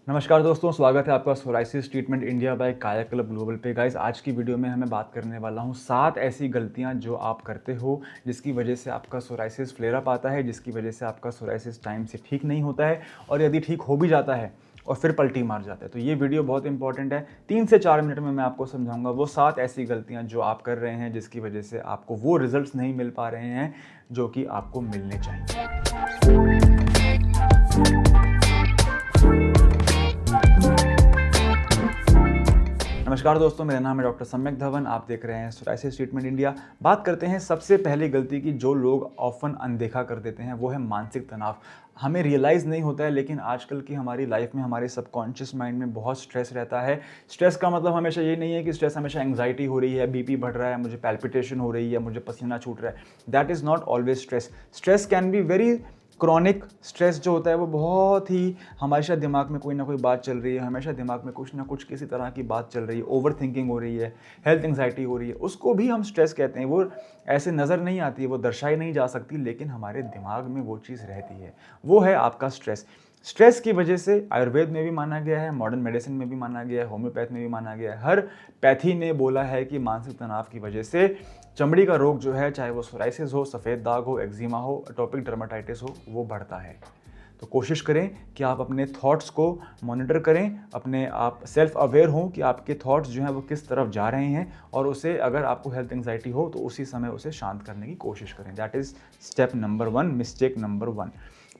नमस्कार दोस्तों, स्वागत है आपका सोराइसिस ट्रीटमेंट इंडिया बाय काया क्लब ग्लोबल पे। गाइस, आज की वीडियो में हमें बात करने वाला हूँ 7 ऐसी गलतियाँ जो आप करते हो जिसकी वजह से आपका सोराइसिस फ्लेयर अप आता है, जिसकी वजह से आपका सोराइसिस टाइम से ठीक नहीं होता है और यदि ठीक हो भी जाता है और फिर पलटी मार जाता है। तो ये वीडियो बहुत इंपॉर्टेंट है। 3 से 4 मिनट में मैं आपको समझाऊंगा वो 7 ऐसी गलतियाँ जो आप कर रहे हैं जिसकी वजह से आपको वो रिजल्ट्स नहीं मिल पा रहे हैं जो कि आपको मिलने चाहिए। नमस्कार दोस्तों, मेरा नाम है डॉक्टर सम्यक धवन। आप देख रहे हैं सोराइसिस ट्रीटमेंट इंडिया। बात करते हैं सबसे पहली गलती की जो लोग ऑफन अनदेखा कर देते हैं, वो है मानसिक तनाव। हमें रियलाइज़ नहीं होता है लेकिन आजकल की हमारी लाइफ में हमारे सबकॉन्शियस माइंड में बहुत स्ट्रेस रहता है। स्ट्रेस का मतलब हमेशा ये नहीं है कि स्ट्रेस हमेशा एंग्जाइटी हो रही है, बीपी बढ़ रहा है, मुझे पैल्पिटेशन हो रही है, मुझे पसीना छूट रहा है। That is not always stress. Stress can be very chronic. Stress जो होता है वो बहुत ही हमेशा दिमाग में कोई ना कोई बात चल रही है, हमेशा दिमाग में कुछ ना कुछ किसी तरह की बात चल रही है, ओवर थिंकिंग हो रही है, हेल्थ एंग्जाइटी हो रही है, उसको भी हम स्ट्रेस कहते हैं। वो ऐसे नज़र नहीं आती है, वो दर्शाई नहीं जा सकती, लेकिन हमारे दिमाग में वो चीज़ रहती है। वो है आपका स्ट्रेस। स्ट्रेस की वजह से आयुर्वेद में भी माना गया है, मॉडर्न मेडिसिन में भी माना गया है, होम्योपैथ में भी माना गया है, हर पैथी ने बोला है कि मानसिक तनाव की वजह से चमड़ी का रोग जो है, चाहे वो सोराइसिस हो, सफ़ेद दाग हो, एक्जिमा हो, एटोपिक डर्माटाइटिस हो, वो बढ़ता है। तो कोशिश करें कि आप अपने थॉट्स को मॉनिटर करें, अपने आप सेल्फ अवेयर हों कि आपके थॉट्स जो हैं वो किस तरफ जा रहे हैं, और उसे अगर आपको हेल्थ एंग्जाइटी हो तो उसी समय उसे शांत करने की कोशिश करें। That is step number 1, mistake number 1।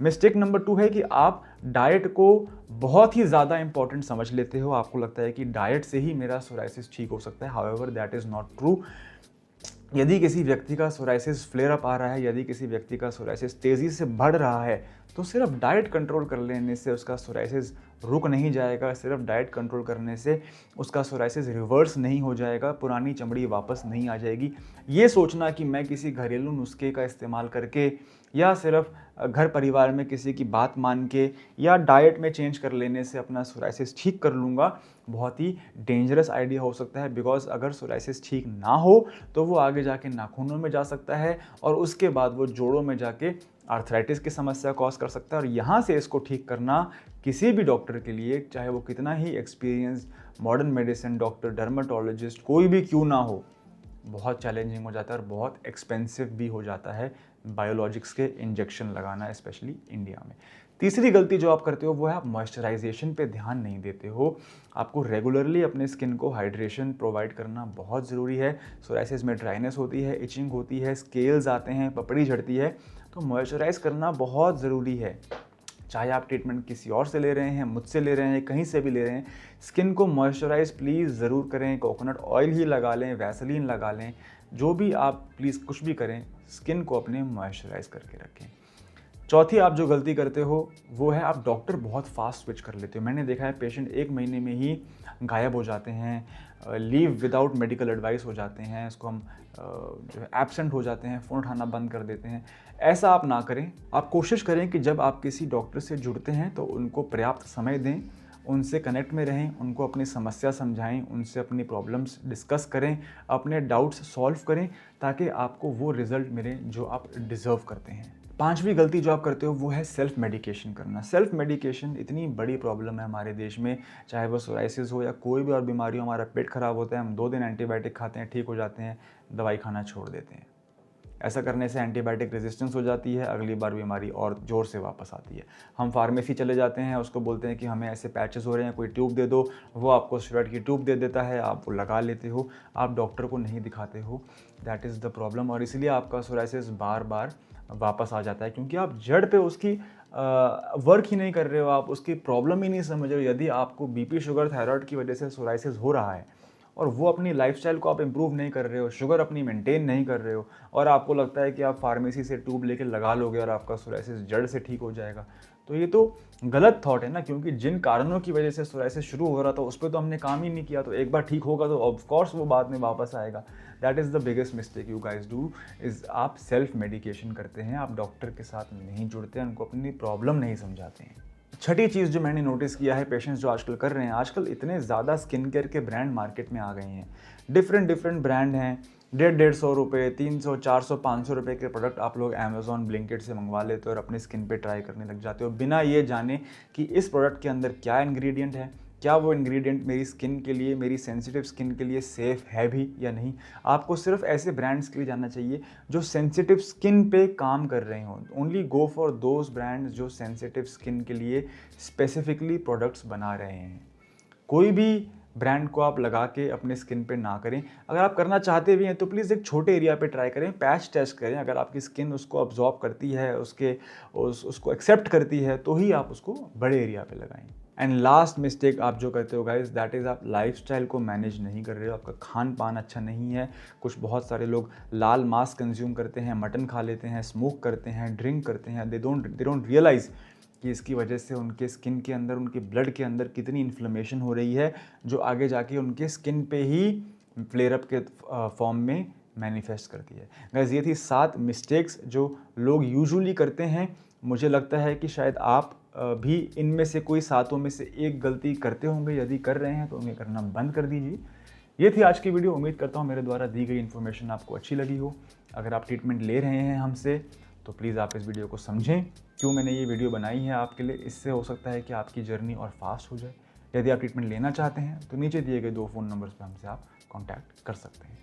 Mistake number 2 है कि आप डाइट को बहुत ही ज़्यादा इंपॉर्टेंट समझ लेते हो। आपको लगता है कि डाइट से ही मेरा सोराइसिस ठीक हो सकता है। However that is not true. यदि किसी व्यक्ति का सोराइसिस फ्लेयर अप आ रहा है, यदि किसी व्यक्ति का सोराइसिस तेज़ी से बढ़ रहा है, तो सिर्फ डाइट कंट्रोल कर लेने से उसका सोराइसिस रुक नहीं जाएगा। सिर्फ डाइट कंट्रोल करने से उसका सोराइसिस रिवर्स नहीं हो जाएगा, पुरानी चमड़ी वापस नहीं आ जाएगी। ये सोचना कि मैं किसी घरेलू नुस्खे का इस्तेमाल करके या सिर्फ घर परिवार में किसी की बात मान के या डाइट में चेंज कर लेने से अपना सोराइसिस ठीक कर लूँगा, बहुत ही डेंजरस आइडिया हो सकता है। बिकॉज अगर सोराइसिस ठीक ना हो तो वो आगे जाके नाखूनों में जा सकता है और उसके बाद वो जोड़ों में जाके आर्थराइटिस की समस्या कॉज कर सकता है। और यहाँ से इसको ठीक करना किसी भी डॉक्टर के लिए, चाहे वो कितना ही experience modern medicine doctor, dermatologist कोई भी क्यों ना हो, बहुत चैलेंजिंग हो जाता है और बहुत एक्सपेंसिव भी हो जाता है बायोलॉजिक्स के इंजेक्शन लगाना, स्पेशली इंडिया में। तीसरी गलती जो आप करते हो वो है आप मॉइस्चराइजेशन पे ध्यान नहीं देते हो। आपको रेगुलरली अपने स्किन को हाइड्रेशन प्रोवाइड करना बहुत ज़रूरी है। सोराइसिस में ड्राइनेस होती है, इचिंग होती है, स्केल्स आते हैं, पपड़ी झड़ती है, तो मॉइस्चराइज करना बहुत ज़रूरी है। चाहे आप ट्रीटमेंट किसी और से ले रहे हैं, मुझसे ले रहे हैं, कहीं से भी ले रहे हैं, स्किन को मॉइस्चराइज प्लीज़ ज़रूर करें। कोकोनट ऑयल ही लगा लें, वैसलीन लगा लें, जो भी आप प्लीज़ कुछ भी करें, स्किन को अपने मॉइस्चराइज करके रखें। चौथी आप जो गलती करते हो वो है आप डॉक्टर बहुत फास्ट स्विच कर लेते हो। मैंने देखा है पेशेंट 1 महीने में ही गायब हो जाते हैं, लीव विदाउट मेडिकल एडवाइस हो जाते हैं, इसको हम जो है एब्सेंट हो जाते हैं, फ़ोन उठाना बंद कर देते हैं। ऐसा आप ना करें। आप कोशिश करें कि जब आप किसी डॉक्टर से जुड़ते हैं तो उनको पर्याप्त समय दें, उनसे कनेक्ट में रहें, उनको अपनी समस्या समझाएं, उनसे अपनी प्रॉब्लम्स डिस्कस करें, अपने डाउट्स सॉल्व करें, ताकि आपको वो रिज़ल्ट मिले जो आप डिज़र्व करते हैं। 5वीं गलती जो आप करते हो वो है सेल्फ मेडिकेशन करना। सेल्फ मेडिकेशन इतनी बड़ी प्रॉब्लम है हमारे देश में, चाहे वो सोराइसिस हो या कोई भी और बीमारी हो। हमारा पेट खराब होता है, हम 2 दिन एंटीबायोटिक खाते हैं, ठीक हो जाते हैं, दवाई खाना छोड़ देते हैं। ऐसा करने से एंटीबायोटिक रेजिस्टेंस हो जाती है, अगली बार बीमारी और ज़ोर से वापस आती है। हम फार्मेसी चले जाते हैं, उसको बोलते हैं कि हमें ऐसे पैचेस हो रहे हैं, कोई ट्यूब दे दो, वो आपको स्टेरॉइड की ट्यूब दे देता है, आप वो लगा लेते हो, आप डॉक्टर को नहीं दिखाते हो। That is the problem. और इसलिए आपका सोराइसिस बार बार वापस आ जाता है, क्योंकि आप जड़ पे उसकी वर्क ही नहीं कर रहे हो, आप उसकी प्रॉब्लम ही नहीं समझ रहे हो। यदि आपको बीपी, शुगर, थायराइड की वजह से सोराइसिस हो रहा है और वो अपनी लाइफस्टाइल को आप इम्प्रूव नहीं कर रहे हो, शुगर अपनी मेंटेन नहीं कर रहे हो, और आपको लगता है कि आप फार्मेसी से ट्यूब लेके लगा लोगे और आपका सोराइसिस जड़ से ठीक हो जाएगा, तो ये तो गलत थॉट है ना। क्योंकि जिन कारणों की वजह से सोराइसिस शुरू हो रहा था उस पर तो हमने काम ही नहीं किया, तो एक बार ठीक होगा तो ऑफ कोर्स वो बाद में वापस आएगा। That is the biggest mistake you guys do, is आप सेल्फ मेडिकेशन करते हैं, आप डॉक्टर के साथ नहीं जुड़ते हैं, उनको अपनी प्रॉब्लम नहीं समझाते हैं। छठी चीज़ जो मैंने नोटिस किया है पेशेंट्स जो आजकल कर रहे हैं, आजकल इतने ज़्यादा स्किन केयर के ब्रांड मार्केट में आ गए हैं, डिफरेंट ब्रांड हैं ₹150-150 ₹300, ₹400, ₹500 के प्रोडक्ट आप लोग अमेज़ॉन ब्लिंकिट से मंगवा लेते हो और अपनी स्किन पे ट्राई करने लग जाते हो बिना ये जाने कि इस प्रोडक्ट के अंदर क्या इंग्रेडिएंट है, क्या वो इंग्रेडिएंट मेरी स्किन के लिए, मेरी सेंसिटिव स्किन के लिए सेफ़ है भी या नहीं। आपको सिर्फ ऐसे ब्रांड्स के लिए जाना चाहिए जो सेंसिटिव स्किन पे काम कर रहे हों। Only go for those brands जो सेंसिटिव स्किन के लिए स्पेसिफिकली प्रोडक्ट्स बना रहे हैं। कोई भी ब्रांड को आप लगा के अपने स्किन पे ना करें। अगर आप करना चाहते भी हैं तो प्लीज़ एक छोटे एरिया पे ट्राई करें, पैच टेस्ट करें। अगर आपकी स्किन उसको अब्जॉर्ब करती है, उसको एक्सेप्ट करती है, तो ही आप उसको बड़े एरिया पे लगाएं। एंड लास्ट मिस्टेक आप जो करते हो गाइस, दैट इज़ आप लाइफस्टाइल को मैनेज नहीं कर रहे हो, आपका खान पान अच्छा नहीं है। कुछ बहुत सारे लोग लाल मांस कंज्यूम करते हैं, मटन खा लेते हैं, स्मोक करते हैं, ड्रिंक करते हैं। दे डोंट रियलाइज़ कि इसकी वजह से उनके स्किन के अंदर, उनके ब्लड के अंदर कितनी इन्फ्लेमेशन हो रही है, जो आगे जाके उनके स्किन पे ही फ्लेयर अप के फॉर्म में मैनिफेस्ट करती है। गाइस, ये थी 7 मिस्टेक्स जो लोग यूजुअली करते हैं। मुझे लगता है कि शायद आप भी इनमें से कोई 7 में से एक गलती करते होंगे। यदि कर रहे हैं तो उन्हें करना बंद कर दीजिए। ये थी आज की वीडियो। उम्मीद करता हूँ मेरे द्वारा दी गई इन्फॉर्मेशन आपको अच्छी लगी हो। अगर आप ट्रीटमेंट ले रहे हैं हमसे तो प्लीज़ आप इस वीडियो को समझें, क्यों मैंने ये वीडियो बनाई है आपके लिए। इससे हो सकता है कि आपकी जर्नी और फास्ट हो जाए। यदि आप ट्रीटमेंट लेना चाहते हैं तो नीचे दिए गए 2 फ़ोन नंबर्स पर हमसे आप कॉन्टैक्ट कर सकते हैं।